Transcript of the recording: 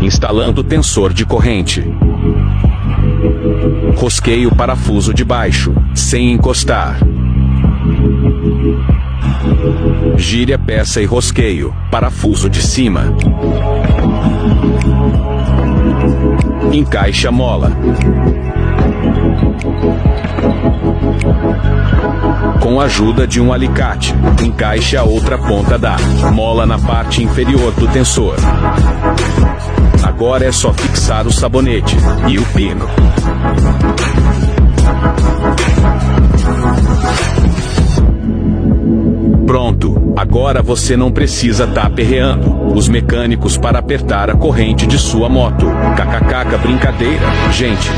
Instalando tensor de corrente. Rosqueie o parafuso de baixo, sem encostar. Gire a peça e rosqueio, parafuso de cima. Encaixe a mola. Com a ajuda de um alicate, encaixe a outra ponta da mola na parte inferior do tensor. Agora é só fixar o sabonete e o pino. Pronto, agora você não precisa estar aperreando os mecânicos para apertar a corrente de sua moto. KKK, brincadeira, gente.